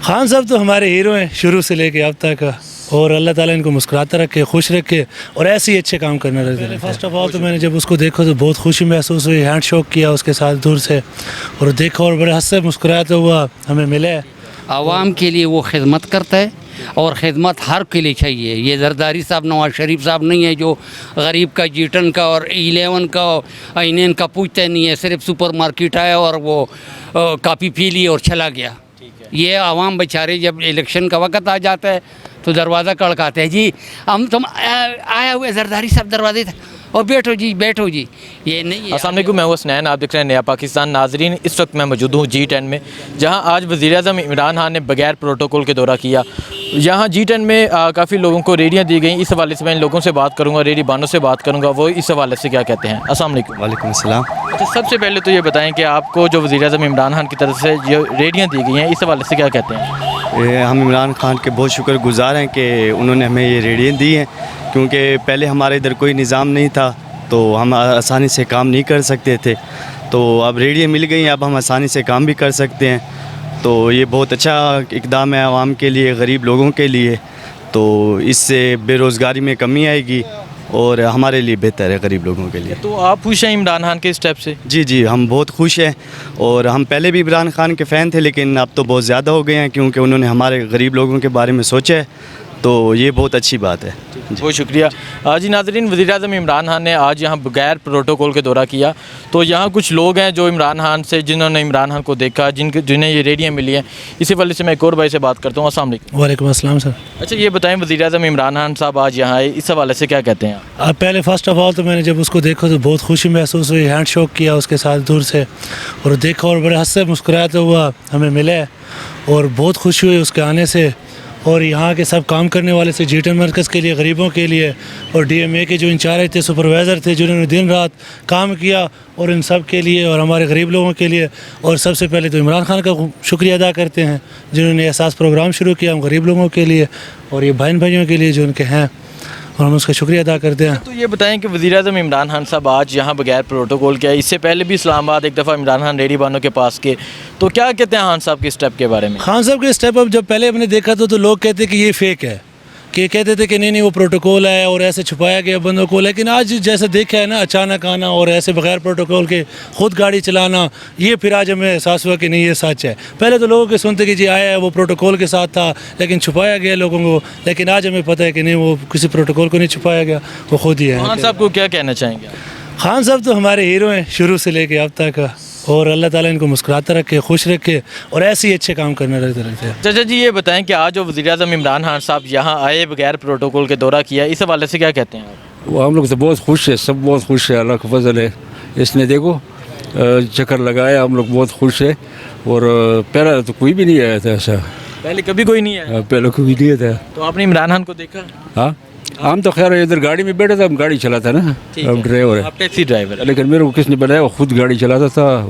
خان صاحب تو ہمارے ہیرو ہیں شروع سے لے کے اب تک، اور اللہ تعالیٰ ان کو مسکراتا رکھے، خوش رکھے، اور ایسے ہی اچھے کام کرنا رہتے ہیں۔ فرسٹ آف آل تو میں نے جب اس کو دیکھا تو بہت خوشی محسوس ہوئی، ہینڈ شوک کیا اس کے ساتھ دور سے، اور دیکھا اور بڑے ہنسے مسکراتا ہوا ہمیں ملے۔ عوام کے لیے وہ خدمت کرتا ہے، اور خدمت ہر کے لیے چاہیے۔ یہ زرداری صاحب نواز شریف صاحب نہیں ہے جو غریب کا G10 کا اور 11 کا اینین کا پوچھتے نہیں ہے، صرف سپر مارکیٹ آیا اور وہ کاپی پی لی اور چلا گیا۔ یہ عوام بیچارے جب الیکشن کا وقت آ جاتا ہے تو دروازہ کڑکاتے ہیں، جی ہم تم آیا ہوئے زرداری صاحب دروازے تھے اور بیٹھو جی بیٹھو جی، یہ نہیں ہے۔ السلام علیکم، میں ہوں حسنین، آپ دیکھ رہے ہیں نیا پاکستان۔ ناظرین، اس وقت میں موجود ہوں G10 میں، جہاں آج وزیر اعظم عمران خان نے بغیر پروٹوکول کے دورہ کیا۔ یہاں G10 میں کافی لوگوں کو ریڑیاں دی گئیں، اس حوالے سے میں ان لوگوں سے بات کروں گا، ریڑی بانوں سے بات کروں گا، وہ اس حوالے سے کیا کہتے ہیں۔ السلام علیکم۔ وعلیکم السلام۔ اچھا، سب سے پہلے تو یہ بتائیں کہ آپ کو جو وزیر اعظم عمران خان کی طرف سے جو ریڑیاں دی گئی ہیں اس حوالے سے کیا کہتے ہیں؟ ہم عمران خان کے بہت شکر گزار ہیں کہ انہوں نے ہمیں یہ ریڑیاں دی ہیں، کیونکہ پہلے ہمارے ادھر کوئی نظام نہیں تھا تو ہم آسانی سے کام نہیں کر سکتے تھے، تو اب ریڑیاں مل گئی ہیں، اب ہم آسانی سے کام بھی کر سکتے ہیں، تو یہ بہت اچھا اقدام ہے عوام کے لیے، غریب لوگوں کے لیے، تو اس سے بے روزگاری میں کمی آئے گی اور ہمارے لیے بہتر ہے غریب لوگوں کے لیے۔ تو آپ خوش ہیں عمران خان کے اسٹیپ سے؟ جی ہم بہت خوش ہیں، اور ہم پہلے بھی عمران خان کے فین تھے لیکن اب تو بہت زیادہ ہو گئے ہیں، کیونکہ انہوں نے ہمارے غریب لوگوں کے بارے میں سوچا ہے، تو یہ بہت اچھی بات ہے۔ بہت شکریہ۔ جی ناظرین، وزیر اعظم عمران خان نے آج یہاں بغیر پروٹوکول کے دورہ کیا، تو یہاں کچھ لوگ ہیں جو عمران خان سے، جنہوں نے عمران خان کو دیکھا، جنہیں یہ ریڑیاں ملی ہیں، اسی وجہ سے میں ایک اور بھائی سے بات کرتا ہوں۔ السلام علیکم۔ وعلیکم السلام سر۔ اچھا، یہ بتائیں وزیر اعظم عمران خان صاحب آج یہاں آئے، اس حوالے سے کیا کہتے ہیں آپ؟ اب پہلے فرسٹ آف آل تو میں نے جب اس کو دیکھا تو بہت خوشی محسوس ہوئی، ہینڈ شوک کیا اس کے ساتھ دور سے، اور دیکھا اور بڑے ہنسے مسکراتا ہوا ہمیں ملے، اور بہت خوشی ہوئی اس کے آنے سے، اور یہاں کے سب کام کرنے والے سے G10 مرکز کے لیے، غریبوں کے لیے، اور DMA کے جو انچارج تھے، سپروائزر تھے، جنہوں نے دن رات کام کیا، اور ان سب کے لیے اور ہمارے غریب لوگوں کے لیے، اور سب سے پہلے تو عمران خان کا شکریہ ادا کرتے ہیں جنہوں نے احساس پروگرام شروع کیا ہم غریب لوگوں کے لیے اور یہ بھائیوں کے لیے جو ان کے ہیں، اور ہم اس کا شکریہ ادا کرتے ہیں۔ تو یہ بتائیں کہ وزیر اعظم عمران خان صاحب آج یہاں بغیر پروٹوکول کیا، اس سے پہلے بھی اسلام آباد ایک دفعہ عمران خان ریڑی بانوں کے پاس کے، تو کیا کہتے ہیں خان صاحب کے اسٹیپ کے بارے میں؟ خان صاحب کے اسٹیپ اب جب پہلے ہم نے دیکھا تو لوگ کہتے کہ یہ فیک ہے، کہ کہتے تھے کہ نہیں وہ پروٹوکول ہے اور ایسے چھپایا گیا بندوں کو، لیکن آج جیسے دیکھا ہے نا، اچانک آنا اور ایسے بغیر پروٹوکول کے خود گاڑی چلانا، یہ پھر آج ہمیں احساس ہوا کہ نہیں یہ سچ ہے۔ پہلے تو لوگوں کے سنتے کہ جی آیا ہے وہ پروٹوکول کے ساتھ تھا لیکن چھپایا گیا لوگوں کو، لیکن آج ہمیں پتہ ہے کہ نہیں وہ کسی پروٹوکول کو نہیں چھپایا گیا، وہ خود ہی ہے۔ خان صاحب کو کیا کہنا چاہیں گے؟ خان صاحب تو ہمارے ہیرو ہیں شروع سے لے کے اب تک، اور اللہ تعالیٰ ان کو مسکراتا رکھے، خوش رکھے، اور ایسے ہی اچھے کام کرنا رہتے ہیں۔ چچا جی، یہ بتائیں کہ آج جو وزیر اعظم عمران خان صاحب یہاں آئے بغیر پروٹوکول کے دورہ کیا، اس حوالے سے کیا کہتے ہیں آپ؟ وہ ہم لوگ تو بہت خوش ہیں، سب بہت خوش ہیں، اللہ کا فضل ہے، اس نے دیکھو چکر لگایا، ہم لوگ بہت خوش ہیں، اور پہلے تو کوئی بھی نہیں آیا تھا ایسا، پہلے کبھی کوئی نہیں آیا؟ پہلے کوئی نہیں تھا۔ تو آپ نے عمران خان کو دیکھا؟ ہاں، ہم تو خیر ادھر گاڑی میں بیٹھے تھے، ہم گاڑی چلاتا نا، ہم ڈرائیور ہے، آپ ٹیکسی ڈرائیور، لیکن میرے کو کس نے بتایا وہ خود گاڑی چلاتا تھا،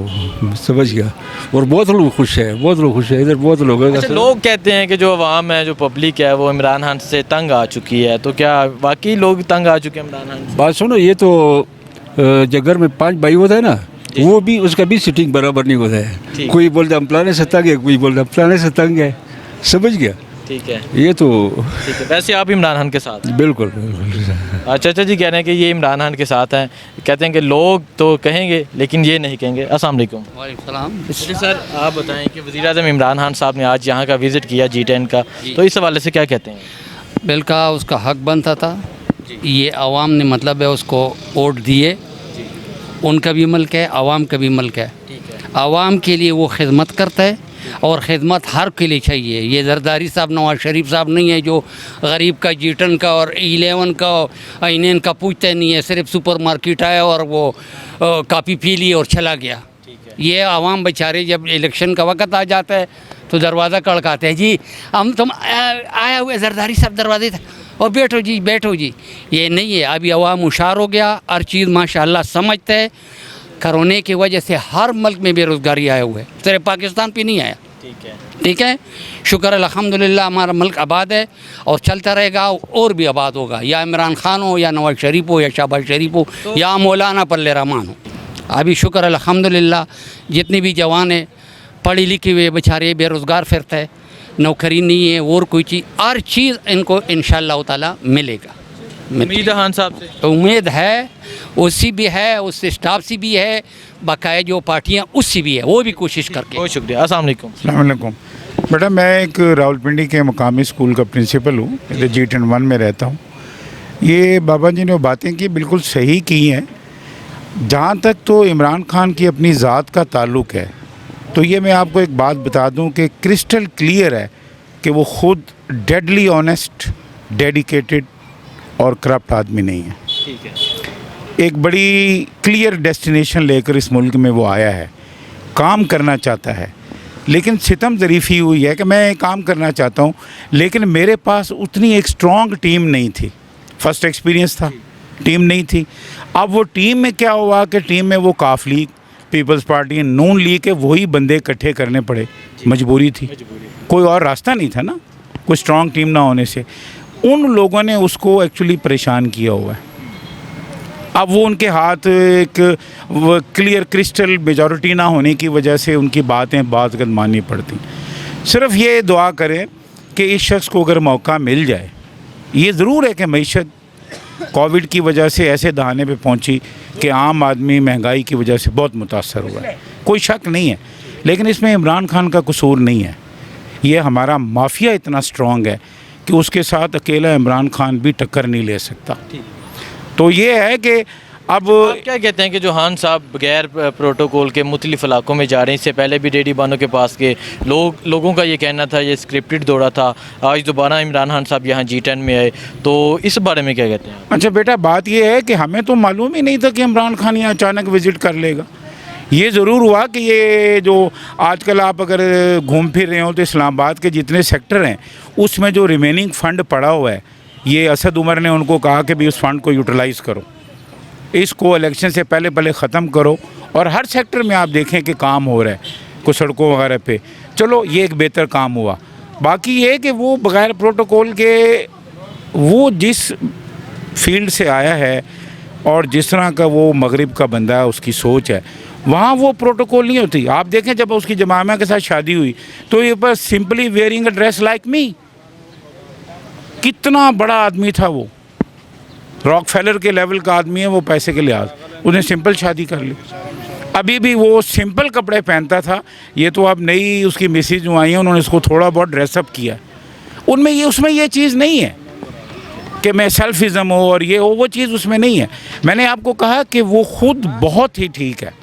سمجھ گیا، اور بہت لوگ خوش ہیں، بہت لوگ خوش ہیں ادھر، بہت لوگ ہیں۔ اچھا، لوگ کہتے ہیں کہ جو عوام ہے، جو پبلک ہے، وہ عمران خان سے تنگ آ چکی ہے، تو کیا واقعی لوگ تنگ آ چکے ہیں عمران خان سے؟ بات سنو، یہ تو جو گھر میں 5 بھائی ہوتا ہے نا، وہ بھی اس کا بھی سیٹنگ برابر نہیں ہوتا ہے، کوئی بولتا ہم پلانے سے تنگ ہے، کوئی بولتا ہم پلانے سے تنگ ہے، سمجھ گیا؟ ٹھیک ہے، یہ تو ٹھیک ہے۔ ویسے آپ عمران خان کے ساتھ؟ بالکل۔ چچا جی کہہ رہے ہیں کہ یہ عمران خان کے ساتھ ہیں، کہتے ہیں کہ لوگ تو کہیں گے لیکن یہ نہیں کہیں گے۔ السلام علیکم۔ وعلیکم السلام۔ سر، آپ بتائیں کہ وزیر اعظم عمران خان صاحب نے آج یہاں کا وزٹ کیا G10 کا، تو اس حوالے سے کیا کہتے ہیں؟ بل کا اس کا حق بنتا تھا، یہ عوام نے مطلب ہے اس کو ووٹ دیے، ان کا بھی ملک ہے، عوام کا بھی ملک ہے، عوام کے لیے وہ خدمت کرتا ہے، اور خدمت ہر کے لیے چاہیے۔ یہ زرداری صاحب نواز شریف صاحب نہیں ہے جو غریب کا G10 کا اور 11 کا اینین کا پوچھتے نہیں ہے، صرف سپر مارکیٹ آیا اور وہ کاپی پی لی اور چلا گیا۔ یہ عوام بیچارے جب الیکشن کا وقت آ جاتا ہے تو دروازہ کڑکاتے ہیں، جی ہم تم آیا ہوئے زرداری صاحب دروازے تھے اور بیٹھو جی بیٹھو جی، یہ نہیں ہے۔ ابھی عوام ہوشیار ہو گیا، ہر چیز ماشاءاللہ سمجھتے ہے۔ کرونے کی وجہ سے ہر ملک میں بے روزگاری آئے ہوئے، صرف پاکستان پہ نہیں آیا۔ ٹھیک ہے، شکر الحمدللہ ہمارا ملک آباد ہے اور چلتا رہے گا، اور بھی آباد ہوگا، یا عمران خان ہو یا نواز شریف ہو یا شہباز شریف ہو یا مولانا پل رحمان ہو۔ ابھی شکر الحمدللہ جتنے بھی جوان ہیں पढ़े लिखे हुए बेचारे बेरोज़गार फिरते हैं, नौकरी नहीं है और कोई चीज़, हर चीज़ इनको इंशाअल्लाह ताला मिलेगा। उम्मीद है खान साहब से? उम्मीद है, उससे भी है, उससे स्टाफ से भी है, बकाया जो पार्टियाँ उससे भी है, वो भी कोशिश करके। बहुत शुक्रिया। अस्सलाम वालेकुम। अस्सलाम वालेकुम। बेटा मैं एक रावलपिंडी के मकामी स्कूल का प्रिंसिपल हूँ, इधर G10-1 में रहता हूँ। ये बाबा जी ने बातें की बिल्कुल सही की हैं। जहाँ तक तो इमरान खान की अपनी ज़ात का ताल्लुक़ है, तो ये मैं आपको एक बात बता दूँ कि क्रिस्टल क्लियर है कि वो ख़ुद डेडली ऑनेस्ट, डेडिकेटेड और करप्ट आदमी नहीं है। ठीक है। एक बड़ी क्लियर डेस्टिनेशन लेकर इस मुल्क में वो आया है, काम करना चाहता है, लेकिन सितम ज़रीफ़ी हुई है कि मैं काम करना चाहता हूँ लेकिन मेरे पास उतनी एक स्ट्रॉन्ग टीम नहीं थी। फर्स्ट एक्सपीरियंस था, टीम नहीं थी। अब वो टीम में क्या हुआ कि टीम में वो काफ लीग, पीपल्स पार्टी, नून लीग के वही बंदे इकट्ठे करने पड़े, मजबूरी थी, कोई और रास्ता नहीं था ना, कोई स्ट्रॉन्ग टीम ना होने से। उन लोगों ने उसको एक्चुअली परेशान किया हुआ है। अब वो उनके हाथ एक क्लियर क्रिस्टल मेजॉरिटी ना होने की वजह से उनकी बातें बात माननी पड़ती। सिर्फ ये दुआ करें कि इस शख्स को अगर मौका मिल जाए। ये ज़रूर है कि मईशत कोविड की वजह से ऐसे दहाने पे पहुंची कि आम आदमी महंगाई की वजह से बहुत मुतासर हुआ है, कोई शक नहीं है, लेकिन इसमें इमरान खान का कसूर नहीं है। ये हमारा माफिया इतना स्ट्रॉन्ग है कि उसके साथ अकेला इमरान खान भी टक्कर नहीं ले सकता। तो ये है कि अब आप क्या कहते हैं कि जो खान साहब बगैर प्रोटोकॉल के मुख्तलिफ इलाकों में जा रहे हैं? इससे पहले भी डेडी बानो के पास के लोगों का ये कहना था ये स्क्रिप्टेड दौरा था, आज दोबारा इमरान खान साहब यहाँ G10 में आए, तो इस बारे में क्या कहते हैं? अच्छा बेटा, बात ये है कि हमें तो मालूम ही नहीं था कि इमरान खान यहाँ अचानक विज़िट कर लेगा। ये ज़रूर हुआ कि ये जो आजकल आप अगर घूम फिर रहे हो तो इस्लामाबाद के जितने सेक्टर हैं उसमें जो रिमेनिंग फ़ंड पड़ा हुआ है, ये असद उमर ने उनको कहा कि भी उस फ़ंड को यूटिलाइज़ करो, इसको इलेक्शन से पहले पहले ख़त्म करो। और हर सेक्टर में आप देखें कि काम हो रहा है, कुछ सड़कों वगैरह पे। चलो ये एक बेहतर काम हुआ। बाकी ये कि वो बग़ैर प्रोटोकॉल के वो जिस फील्ड से आया है और जिस तरह का वो मगरिब का बंदा है, उसकी सोच है, वहाँ वो प्रोटोकॉल नहीं होती। आप देखें जब उसकी जमामा के साथ शादी हुई तो ये बस simply wearing a dress like me, कितना बड़ा आदमी था वो, रॉकफेलर के लेवल का आदमी है वो, पैसे के लिहाज उसने सिंपल शादी कर ली। अभी भी वो सिंपल कपड़े पहनता था। ये तो अब नई उसकी मिसेज जो आई हैं उन्होंने इसको थोड़ा बहुत ड्रेसअप किया। उसमें ये चीज़ नहीं है कि मैं सेल्फिज़म हो और ये हो, वो चीज़ उसमें नहीं है। मैंने आपको कहा कि वो ख़ुद बहुत ही ठीक है।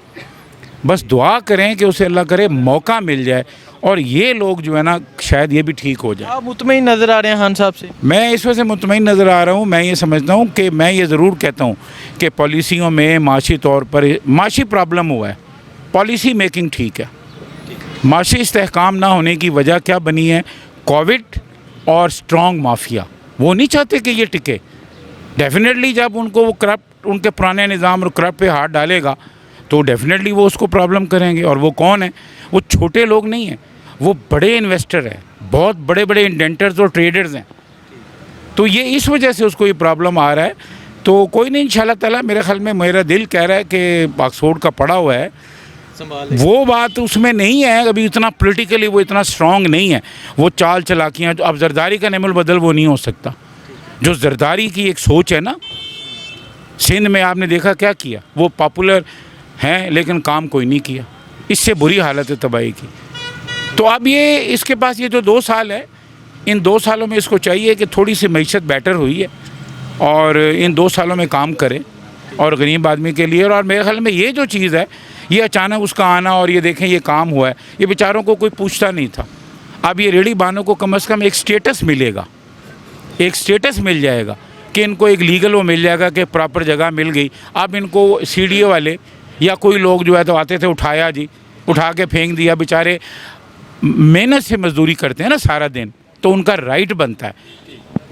बस दुआ करें कि उसे अल्लाह करे मौका मिल जाए और ये लोग जो है ना शायद ये भी ठीक हो जाए। आप मुतमईन नज़र आ रहे हैं खान साहब से? मैं इस वजह से मुतमईन नज़र आ रहा हूँ। मैं ये समझता हूँ कि मैं ये ज़रूर कहता हूँ कि पॉलिसियों में माशी तौर पर माशी प्रॉब्लम हुआ है, पॉलिसी मेकिंग ठीक है। माशी इस्तेहकाम ना होने की वजह क्या बनी है? कोविड और स्ट्रॉन्ग माफिया। वो नहीं चाहते कि ये टिके। डेफिनेटली जब उनको वो करप्ट, उनके पुराने निज़ाम और करप्ट पे हाथ डालेगा तो डेफिनेटली वो उसको प्रॉब्लम करेंगे। और वो कौन है? वो छोटे लोग नहीं हैं, वो बड़े इन्वेस्टर हैं, बहुत बड़े बड़े इंडेंटर्स और ट्रेडर्स हैं। तो ये इस वजह से उसको ये प्रॉब्लम आ रहा है। तो कोई नहीं, इंशाल्लाह ताला मेरे ख्याल में, मेरा दिल कह रहा है कि ऑक्सफोर्ड का पढ़ा हुआ है, वो बात उसमें नहीं है। अभी इतना पॉलिटिकली वो इतना स्ट्रॉन्ग नहीं है। वो चाल चलाकियाँ, तो अब जरदारी का नेमुल बदल वो नहीं हो सकता। जो जरदारी की एक सोच है ना, सिंध में आपने देखा क्या किया, वो पॉपुलर हैं लेकिन काम कोई नहीं किया। इससे बुरी हालत है तबाही की। तो अब ये इसके पास ये जो 2 साल है, इन 2 सालों में इसको चाहिए कि थोड़ी सी मईशत बेटर हुई है और इन 2 सालों में काम करे और गरीब आदमी के लिए। और मेरे ख्याल में ये जो चीज़ है, ये अचानक उसका आना और ये देखें ये काम हुआ है, ये बेचारों को कोई पूछता नहीं था। अब ये रेडी बानों को कम से कम एक स्टेटस मिलेगा, एक स्टेटस मिल जाएगा कि इनको एक लीगल वो मिल जाएगा कि प्रॉपर जगह मिल गई। अब इनको CDO वाले या कोई लोग जो है तो आते थे, उठाया जी, उठा के फेंक दिया। बेचारे मेहनत से मजदूरी करते हैं ना सारा दिन, तो उनका राइट बनता है,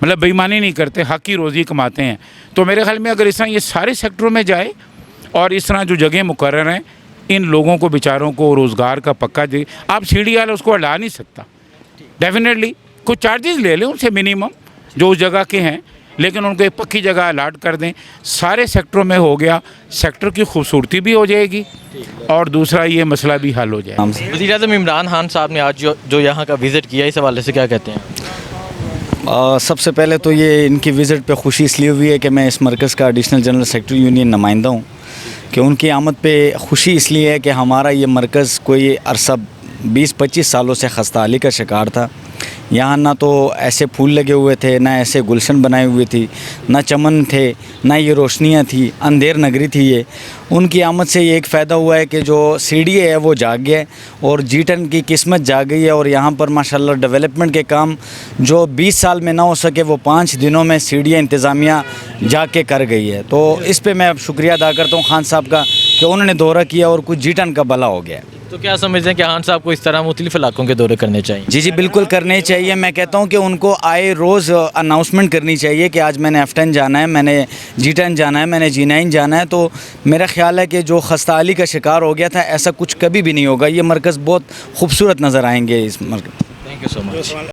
मतलब बेईमानी नहीं करते, हक की रोज़ी कमाते हैं। तो मेरे ख्याल में अगर इस तरह ये सारे सेक्टरों में जाए और इस तरह जो जगह मुकर्रर हैं, इन लोगों को बेचारों को रोज़गार का पक्का दे। आप सीढ़ी वाला उसको हटा नहीं सकता, डेफिनेटली कुछ चार्जेस ले लें उनसे मिनिमम जो उस जगह के हैं, लेकिन उनको एक पक्की जगह अलाट कर दें, सारे सेक्टरों में हो गया, सेक्टर की खूबसूरती भी हो जाएगी और दूसरा ये मसला भी हल हो जाएगा। वज़ीर-ए-आज़म इमरान खान साहब ने आज जो यहाँ का विज़िट किया, इस हवाले से क्या कहते हैं? सबसे पहले तो ये इनकी विज़िट पे खुशी इसलिए हुई है कि मैं इस मरकज़ का एडिशनल जनरल सेक्रेटरी यूनियन नुमाइंदा हूँ, कि उनकी आमद पे खुशी इसलिए है कि हमारा ये मरकज़ कोई अरसा 20-25 सालों से खस्ताहाली का शिकार था। यहाँ ना तो ऐसे फूल लगे हुए थे, ना ऐसे गुलशन बनाए हुए थी, ना चमन थे, ना ये रोशनियाँ थी, अंधेर नगरी थी ये। उनकी आमद से ये एक फ़ायदा हुआ है कि जो सीडीए है वो जाग गया है और G10 की किस्मत जाग गई है और यहाँ पर माशाल्लाह डेवलपमेंट के काम जो 20 साल में ना हो सके वो 5 दिनों में सीडीए इंतज़ामिया जाग के कर गई है। तो इस पर मैं अब शुक्रिया अदा करता हूँ खान साहब का कि उन्होंने दौरा किया और कुछ G10 का भला हो गया। तो क्या समझते हैं कि खान साहब को इस तरह मुख्तलिफ इलाकों के दौरे करने चाहिए? जी बिल्कुल करने चाहिए। मैं कहता हूँ कि उनको आए रोज़ अनाउंसमेंट करनी चाहिए कि आज मैंने F10 जाना है, मैंने G10 जाना है, मैंने G9 जाना है। तो मेरा ख्याल है कि जो खस्ताहाली का शिकार हो गया था ऐसा कुछ कभी भी नहीं होगा। ये मरकज़ बहुत खूबसूरत नज़र आएंगे इस मरकज़। Thank you so much.